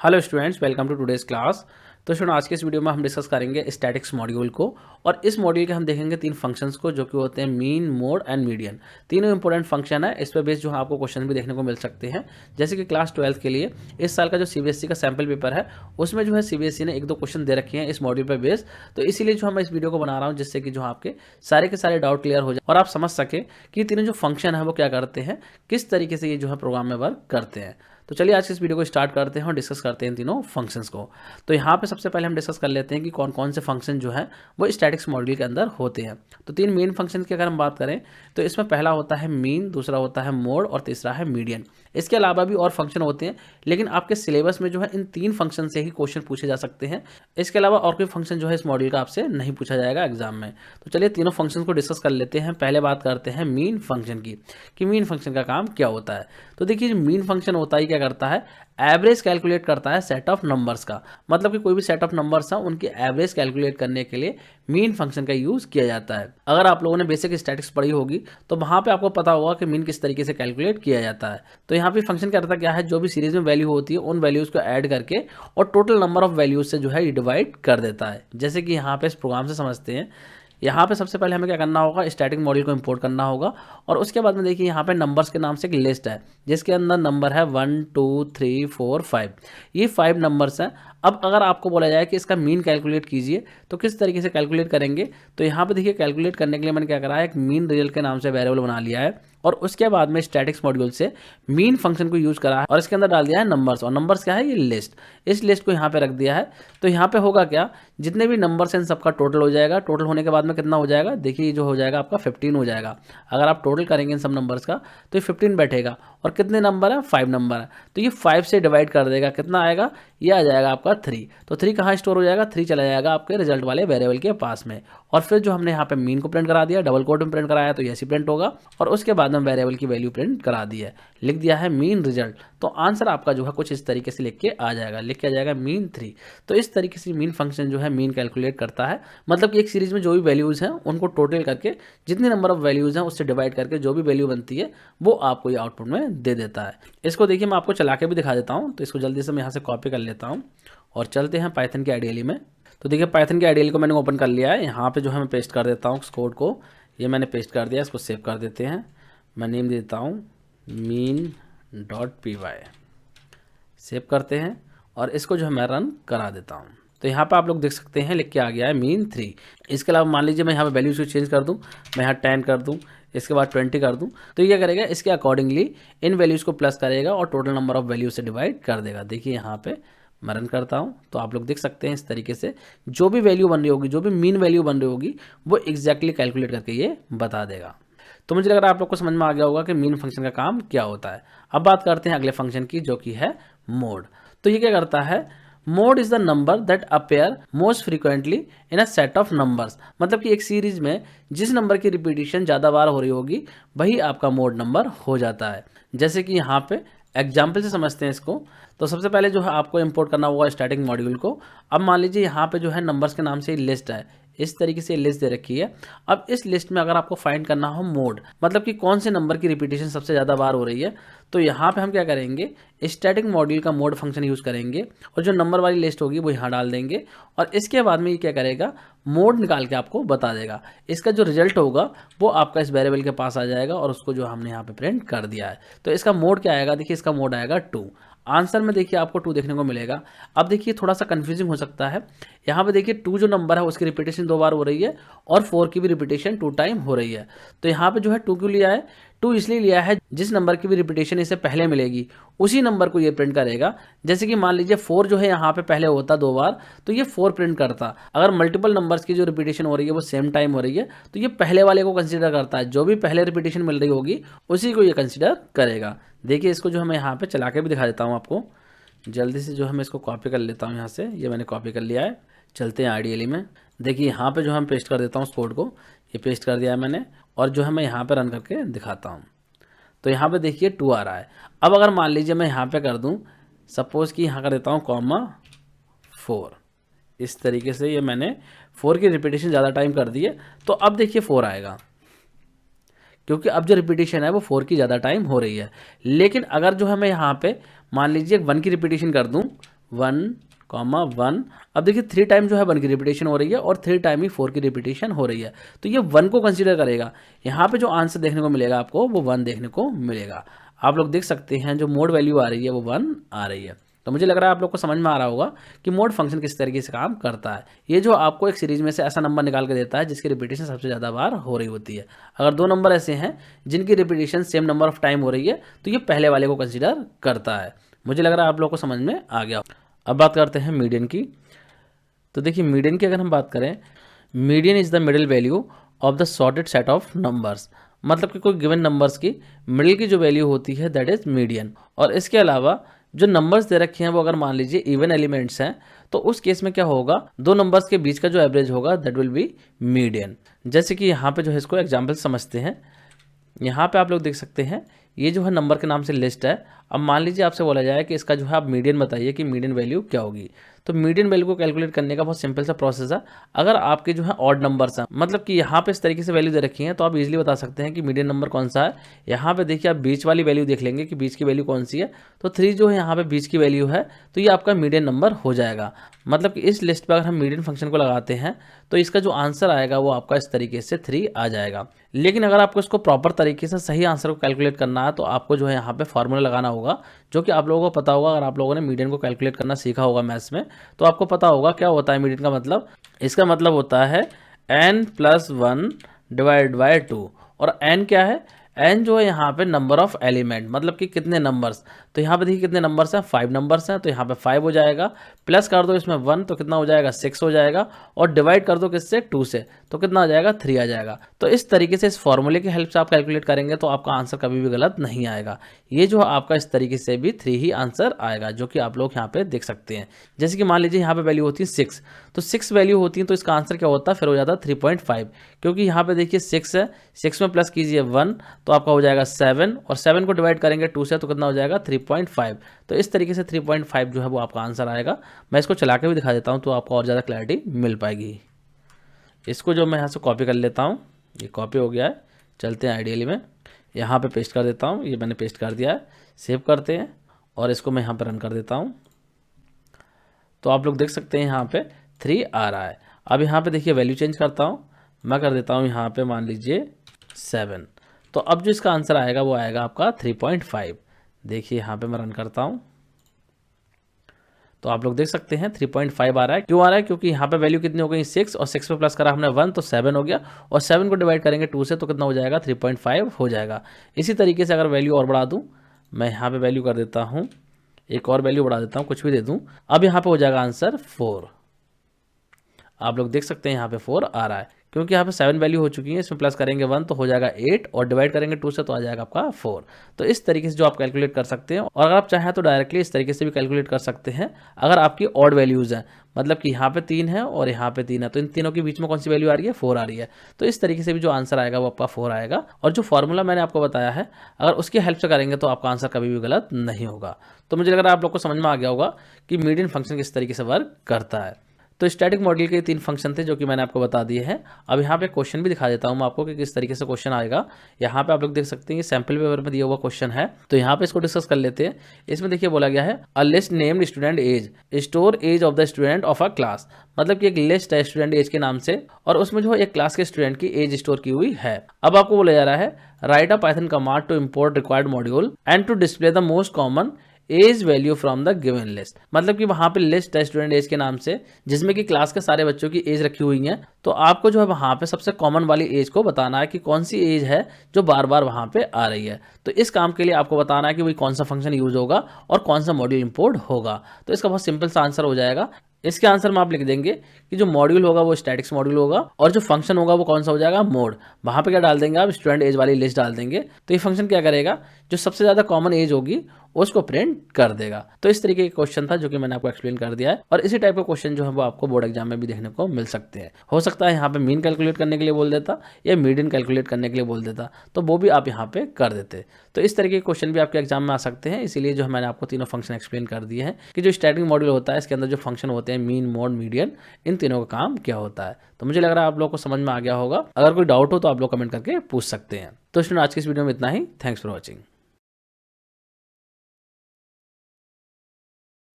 Hello students, welcome to today's class. तो student, आज के इस वीडियो में हम डिस्कस करेंगे स्टैटिक्स मॉड्यूल को। और इस मॉड्यूल के हम देखेंगे तीन फंक्शंस को, जो कि होते हैं मीन, मोड एंड मीडियन। तीनों इंपॉर्टेंट फंक्शन है। इस पर बेस जो है आपको क्वेश्चन भी देखने को मिल सकते हैं। जैसे कि क्लास 12 के लिए इस साल का जो सीबीएसई का सैम्पल पेपर है, उसमें जो है सीबीएसई ने एक दो क्वेश्चन दे रखे हैं इस मॉड्यूल पर बेस। तो इसीलिए जो मैं इस वीडियो को बना रहा हूँ, जिससे कि जो आपके सारे के सारे डाउट क्लियर हो जाए और आप समझ सके कि तीनों जो फंक्शन है वो क्या करते हैं, किस तरीके से ये जो है प्रोग्राम में वर्क करते हैं। तो चलिए आज के इस वीडियो को स्टार्ट करते हैं और डिस्कस करते हैं तीनों फंक्शंस को। तो यहाँ पे सबसे पहले हम डिस्कस कर लेते हैं कि कौन कौन से फंक्शन जो है वो स्टैटिक्स मॉड्यूल के अंदर होते हैं। तो तीन मेन फंक्शन की अगर हम बात करें तो इसमें पहला होता है मीन, दूसरा होता है मोड और तीसरा है मीडियन। इसके अलावा भी और फंक्शन होते हैं, लेकिन आपके सिलेबस में जो है इन तीन फंक्शन से ही क्वेश्चन पूछे जा सकते हैं। इसके अलावा और कोई फंक्शन जो है इस मॉड्यूल का आपसे नहीं पूछा जाएगा एग्जाम में। तो चलिए तीनों फंक्शन को डिस्कस कर लेते हैं। पहले बात करते हैं मीन फंक्शन की, कि मीन फंक्शन का काम क्या होता है। तो देखिए, मीन फंक्शन होता ही क्या करता है, एवरेज कैलकुलेट करता है सेट ऑफ नंबर्स का। मतलब कि कोई भी सेट ऑफ नंबर्स है, उनकी एवरेज कैलकुलेट करने के लिए मीन फंक्शन का यूज किया जाता है। अगर आप लोगों ने बेसिक स्टैटिक्स पढ़ी होगी तो वहां पे आपको पता होगा कि मीन किस तरीके से कैलकुलेट किया जाता है। तो यहाँ पे फंक्शन करता क्या है, जो भी सीरीज में वैल्यू होती है उन वैल्यूज को ऐड करके और टोटल नंबर ऑफ वैल्यूज से जो है डिवाइड कर देता है। जैसे कि यहाँ पे इस प्रोग्राम से समझते हैं। यहाँ पे सबसे पहले हमें क्या करना होगा, स्टैटिक मॉड्यूल को इंपोर्ट करना होगा। और उसके बाद में देखिए, यहाँ पे नंबर्स के नाम से एक लिस्ट है, जिसके अंदर नंबर है 1 2 3 4 5। ये 5 नंबर्स हैं। अब अगर आपको बोला जाए कि इसका मीन कैलकुलेट कीजिए, तो किस तरीके से कैलकुलेट करेंगे। तो यहाँ पे देखिए, कैलकुलेट करने के लिए मैंने क्या करा है, एक मीन रिजल्ट के नाम से वेरिएबल बना लिया है। और उसके बाद में स्टैटिक्स मॉड्यूल से मीन फंक्शन को यूज करा है और इसके अंदर डाल दिया है नंबर्स। और नंबर्स क्या है, ये लिस्ट। इस लिस्ट को यहाँ पे रख दिया है। तो यहाँ पे होगा क्या, जितने भी नंबर्स हैं इन सबका टोटल हो जाएगा। टोटल होने के बाद में कितना हो जाएगा, देखिए जो हो जाएगा आपका 15 हो जाएगा। अगर आप टोटल करेंगे इन सब नंबर्स का तो ये 15 बैठेगा। और कितने नंबर है, 5 नंबर है। तो ये 5 से डिवाइड कर देगा, कितना आएगा, ये आ जाएगा आपका 3। तो 3 कहाँ स्टोर हो जाएगा, 3 चला जाएगा आपके रिजल्ट वाले वेरिएबल के पास में। और फिर जो हमने यहाँ पे मीन को प्रिंट करा दिया, डबल कोट में प्रिंट कराया, तो ये ऐसी प्रिंट होगा। और उसके बाद में वेरिएबल की वैल्यू प्रिंट करा दी है, लिख दिया है मीन रिजल्ट। तो आंसर आपका जो है कुछ इस तरीके से लिख के आ जाएगा, लिख के आ जाएगा मीन 3। तो इस तरीके से मीन फंक्शन जो है मीन कैलकुलेट करता है। मतलब कि एक सीरीज में जो भी वैल्यूज़ हैं उनको टोटल करके, जितनी नंबर ऑफ वैल्यूज़ हैं उससे डिवाइड करके जो भी वैल्यू बनती है वो आपको ये आउटपुट में दे देता है। इसको देखिए, मैं आपको चला के भी दिखा देता हूँ। तो इसको जल्दी से मैं यहाँ से कॉपी कर लेता हूँ और चलते हैं पाइथन के आइडियली में। तो देखिए, पाइथन के आइडियल को मैंने ओपन कर लिया है। यहाँ पे जो है मैं पेस्ट कर देता हूँ उस कोड को। ये मैंने पेस्ट कर दिया, इसको सेव कर देते हैं। मैं नेम देता हूँ mean.py। सेव करते हैं और इसको जो है मैं रन करा देता हूँ। तो यहाँ पे आप लोग देख सकते हैं, लिख के आ गया है मीन 3। इसके अलावा मान लीजिए मैं यहाँ पे वैल्यूज को चेंज कर दूँ, मैं यहाँ 10 कर दूँ, इसके बाद 20 कर दूँ, तो ये क्या करेगा, इसके अकॉर्डिंगली इन वैल्यूज़ को प्लस करेगा और टोटल नंबर ऑफ वैल्यूज से डिवाइड कर देगा। देखिए यहाँ पे मैं रन करता हूँ तो आप लोग देख सकते हैं इस तरीके से जो भी वैल्यू बन रही होगी, जो भी मीन वैल्यू बन रही होगी, वो एग्जैक्टली कैलकुलेट करके ये बता देगा। तो मुझे लग रहा है आप लोग को समझ में आ गया होगा कि मीन फंक्शन का काम क्या होता है। अब बात करते हैं अगले फंक्शन की, जो कि है मोड। तो ये क्या करता है, mode is the number that appear most frequently in a set of numbers. मतलब कि एक सीरीज में जिस नंबर की रिपीटिशन ज़्यादा बार हो रही होगी वही आपका मोड नंबर हो जाता है। जैसे कि यहाँ पे एग्जाम्पल से समझते हैं इसको। तो सबसे पहले जो है आपको इंपोर्ट करना होगा स्टैटिक मॉड्यूल को। अब मान लीजिए यहाँ पे जो है नंबर्स के नाम से लिस्ट है, इस तरीके से लिस्ट दे रखी है। अब इस लिस्ट में अगर आपको फाइंड करना हो मोड, मतलब कि कौन से नंबर की रिपीटिशन सबसे ज़्यादा बार हो रही है, तो यहाँ पे हम क्या करेंगे, स्टैटिक मॉड्यूल का मोड फंक्शन यूज़ करेंगे और जो नंबर वाली लिस्ट होगी वो यहाँ डाल देंगे। और इसके बाद में ये क्या करेगा, मोड निकाल के आपको बता देगा। इसका जो रिजल्ट होगा वो आपका इस वेरिएबल के पास आ जाएगा और उसको जो हमने यहाँ पे प्रिंट कर दिया है। तो इसका मोड क्या आएगा, देखिए इसका मोड आएगा 2। आंसर में देखिए आपको 2 देखने को मिलेगा। अब देखिए थोड़ा सा कंफ्यूजिंग हो सकता है। यहाँ पे देखिए 2 जो नंबर है उसकी रिपीटेशन 2 बार हो रही है और 4 की भी रिपीटेशन 2 टाइम हो रही है। तो यहाँ पे जो है 2 क्यों लिया है, 2 इसलिए लिया है जिस नंबर की भी रिपीटेशन इसे पहले मिलेगी उसी नंबर को ये प्रिंट करेगा। जैसे कि मान लीजिए 4 जो है यहाँ पे पहले होता 2 बार, तो ये 4 प्रिंट करता। अगर मल्टीपल नंबर्स की जो रिपीटेशन हो रही है वो सेम टाइम हो रही है, तो ये पहले वाले को कंसिडर करता है। जो भी पहले रिपीटेशन मिल रही होगी उसी को ये कंसिडर करेगा। देखिए इसको जो है मैं यहाँ पे चला के भी दिखा देता हूँ आपको। जल्दी से जो है मैं इसको कॉपी कर लेता हूँ यहाँ से। ये मैंने कॉपी कर लिया है। चलते हैं आइडियली में। देखिए यहाँ पे जो है मैं पेस्ट कर देता हूँ उस कोड को। ये पेस्ट कर दिया है मैंने और जो है मैं यहाँ पे रन करके दिखाता हूँ। तो यहाँ पे देखिए 2 आ रहा है। अब अगर मान लीजिए मैं यहाँ पे कर दूँ, सपोज कि यहाँ कर देता हूँ (4), इस तरीके से ये मैंने 4 की रिपीटेशन ज़्यादा टाइम कर दी है। तो अब देखिए 4 आएगा, क्योंकि अब जो रिपीटेशन है वो 4 की ज़्यादा टाइम हो रही है। लेकिन अगर जो है मैं यहाँ पे मान लीजिए 1 की रिपीटेशन कर दूँ, 1, 1। अब देखिए 3 टाइम जो है 1 की रिपीटेशन हो रही है और 3 टाइम ही 4 की रिपीटेशन हो रही है, तो ये 1 को कंसीडर करेगा। यहाँ पे जो आंसर देखने को मिलेगा आपको वो 1 देखने को मिलेगा। आप लोग देख सकते हैं जो मोड वैल्यू आ रही है वो 1 आ रही है। तो मुझे लग रहा है आप लोग को समझ में आ रहा होगा कि मोड फंक्शन किस तरीके से काम करता है। ये जो आपको एक सीरीज में से ऐसा नंबर निकाल के देता है जिसकी रिपीटेशन सबसे ज़्यादा बार हो रही होती है। अगर 2 नंबर ऐसे हैं जिनकी repetition same number of time हो रही है तो ये पहले वाले को कंसिडर करता है। मुझे लग रहा है आप लोग को समझ में आ गया। अब बात करते हैं मीडियन की। तो देखिए मीडियन की अगर हम बात करें, median is the middle value of the sorted set of numbers. मतलब कि कोई गिवन नंबर्स की मिडिल की जो वैल्यू होती है दैट इज मीडियन। और इसके अलावा जो नंबर्स दे रखे हैं वो अगर मान लीजिए इवन एलिमेंट्स हैं तो उस केस में क्या होगा, 2 नंबर्स के बीच का जो एवरेज होगा दैट विल बी मीडियन। जैसे कि यहाँ पे जो है इसको एग्जाम्पल समझते हैं। यहाँ पे आप लोग देख सकते हैं ये जो है नंबर के नाम से लिस्ट है। अब मान लीजिए आपसे बोला जाए कि इसका जो है आप मीडियन बताइए कि मीडियन वैल्यू क्या होगी। तो मीडियन वैल्यू को कैलकुलेट करने का बहुत सिंपल सा प्रोसेस है। अगर आपके जो है ऑड नंबर्स हैं, मतलब कि यहाँ पे इस तरीके से वैल्यू दे रखी है, तो आप इजीली बता सकते हैं कि मीडियन नंबर कौन सा है। यहाँ पे देखिए आप बीच वाली वैल्यू देख लेंगे कि बीच की वैल्यू कौन सी है, तो 3 जो है यहाँ पे बीच की वैल्यू है, तो ये आपका मीडियन नंबर हो जाएगा। मतलब कि इस लिस्ट पर अगर हम मीडियन फंक्शन को लगाते हैं तो इसका जो आंसर आएगा वो आपका इस तरीके से 3 आ जाएगा। लेकिन अगर आपको इसको प्रॉपर तरीके से सही आंसर को कैलकुलेट करना है तो आपको जो है यहाँ पे फॉर्मूला लगाना होगा, जो कि आप लोगों को पता होगा। अगर आप लोगों ने मीडियन को कैलकुलेट करना सीखा होगा मैथ्स में तो आपको पता होगा क्या होता है मीडियन का मतलब। इसका मतलब होता है n+1 डिवाइड बाय 2। और n क्या है, n जो है यहाँ पे नंबर ऑफ एलिमेंट, मतलब कि कितने नंबर्स। तो यहाँ पे देखिए कितने नंबर्स हैं, 5 नंबर्स हैं, तो यहाँ पे 5 हो जाएगा। प्लस कर दो इसमें 1 तो कितना हो जाएगा, 6 हो जाएगा। और डिवाइड कर दो किससे, 2 से, तो कितना आ जाएगा, 3 आ जाएगा। तो इस तरीके से इस फॉर्मूले की हेल्प से आप कैलकुलेट करेंगे तो आपका आंसर कभी भी गलत नहीं आएगा। ये जो आपका इस तरीके से भी 3 ही आंसर आएगा, जो कि आप लोग यहाँ पे देख सकते हैं। जैसे कि मान लीजिए यहाँ पे वैल्यू होती है 6, तो 6 वैल्यू होती है, तो इसका आंसर क्या होता है, फिर हो जाता है 3.5। क्योंकि यहाँ पे देखिए 6 है, 6 में प्लस कीजिए 1 तो आपका हो जाएगा 7, और 7 को डिवाइड करेंगे 2 से तो कितना हो जाएगा, 3.5। तो इस तरीके से 3.5 जो है वो आपका आंसर आएगा। मैं इसको चला के भी दिखा देता हूँ तो आपको और ज़्यादा क्लैरिटी मिल पाएगी। इसको जो मैं यहाँ से कॉपी कर लेता हूँ, ये कॉपी हो गया है। चलते हैं आइडियली में, यहाँ पे पेस्ट कर देता हूँ। ये मैंने पेस्ट कर दिया है, सेव करते हैं और इसको मैं यहाँ पर रन कर देता हूँ। तो आप लोग देख सकते हैं यहाँ पे 3 आ रहा है। अब यहाँ पे देखिए वैल्यू चेंज करता हूँ, मैं कर देता हूँ यहाँ पे मान लीजिए 7। तो अब जो इसका आंसर आएगा वो आएगा आपका 3.5। देखिए यहाँ पे मैं रन करता हूँ तो आप लोग देख सकते हैं 3.5 आ रहा है। क्यों आ रहा है, क्योंकि यहाँ पे वैल्यू कितनी हो गई 6, और 6 पे प्लस करा हमने 1 तो 7 हो गया, और 7 को डिवाइड करेंगे 2 से तो कितना हो जाएगा, 3.5 हो जाएगा। इसी तरीके से अगर वैल्यू और बढ़ा दूँ, मैं यहाँ पे वैल्यू कर देता हूँ, एक और वैल्यू बढ़ा देता हूँ, कुछ भी दे दूँ। अब यहाँ पे हो जाएगा आंसर 4। आप लोग देख सकते हैं यहाँ पे 4 आ रहा है, क्योंकि यहाँ पे 7 वैल्यू हो चुकी है। इसमें प्लस करेंगे 1 तो हो जाएगा 8, और डिवाइड करेंगे 2 से तो आ जाएगा आपका 4। तो इस तरीके से जो आप कैलकुलेट कर सकते हैं, और अगर आप चाहें तो डायरेक्टली इस तरीके से भी कैलकुलेट कर सकते हैं। अगर आपकी ऑड वैल्यूज़ हैं, मतलब कि यहाँ पे 3 है और यहाँ पे 3 है, तो इन तीनों के बीच में कौन सी वैल्यू आ रही है, 4 आ रही है। तो इस तरीके से भी जो आंसर आएगा वो आपका 4 आएगा। और जो फॉर्मूला मैंने आपको बताया है, अगर उसकी हेल्प से करेंगे तो आपका आंसर कभी भी गलत नहीं होगा। तो मुझे लग रहा है आप लोग को समझ में आ गया होगा कि मीडियन फंक्शन किस तरीके से वर्क करता है। तो स्टैटिक मॉडल के 3 फंक्शन थे जो कि मैंने आपको बता दिए हैं। अब यहाँ पे क्वेश्चन भी दिखा देता हूँ मैं आपको कि किस तरीके से क्वेश्चन आएगा। यहाँ पे आप लोग देख सकते हैं ये सैम्पल पेपर में दिया हुआ क्वेश्चन है, तो यहाँ पे इसको डिस्कस कर लेते हैं। इसमें देखिए बोला गया है a list named student age, store age of the student of a class. मतलब कि एक लिस्ट है स्टूडेंट एज के नाम से, और उसमें जो एक क्लास के स्टूडेंट की एज स्टोर की हुई है। अब आपको बोला जा रहा है write a Python command to import required module and to display the most common age value from the given list. मतलब कि वहाँ पे लिस्ट है स्टूडेंट एज के नाम से, जिसमें कि क्लास के सारे बच्चों की एज रखी हुई है। तो आपको जो है वहाँ पे सबसे कॉमन वाली एज को बताना है कि कौन सी एज है जो बार बार वहाँ पे आ रही है। तो इस काम के लिए आपको बताना है कि भाई कौन सा फंक्शन यूज होगा और कौन सा मॉड्यूल इंपोर्ट होगा। तो इसका बहुत सिंपल सा आंसर हो जाएगा। इसके आंसर में आप लिख देंगे कि जो मॉड्यूल होगा वो स्टैटिक्स मॉड्यूल होगा, और जो फंक्शन होगा वो कौन सा हो जाएगा, मोड। वहाँ पे क्या डाल देंगे आप, स्टूडेंट एज वाली लिस्ट डाल देंगे। तो ये फंक्शन क्या करेगा, जो सबसे ज़्यादा कॉमन एज होगी उसको प्रिंट कर देगा। तो इस तरीके का क्वेश्चन था जो कि मैंने आपको एक्सप्लेन कर दिया है, और इसी टाइप का क्वेश्चन जो है वो आपको बोर्ड एग्जाम में भी देखने को मिल सकते हैं। हो सकता है यहाँ पे मीन कैलकुलेट करने के लिए बोल देता या मीडियन कैलकुलेट करने के लिए बोल देता, तो वो भी आप यहाँ पे कर देते। तो इस तरीके के क्वेश्चन भी आपके एग्जाम में आ सकते हैं। इसीलिए जो मैंने आपको तीनों फंक्शन एक्सप्लेन कर दिए हैं कि जो स्टैटिक मॉड्यूल होता है इसके अंदर जो फंक्शन होते हैं मीन, मोड, मीडियन, इन तीनों का काम क्या होता है। तो मुझे लग रहा है आप लोग को समझ में आ गया होगा। अगर कोई डाउट हो तो आप लोग कमेंट करके पूछ सकते हैं। तो स्टूडेंट आज की इस वीडियो में इतना ही। Thanks for watching.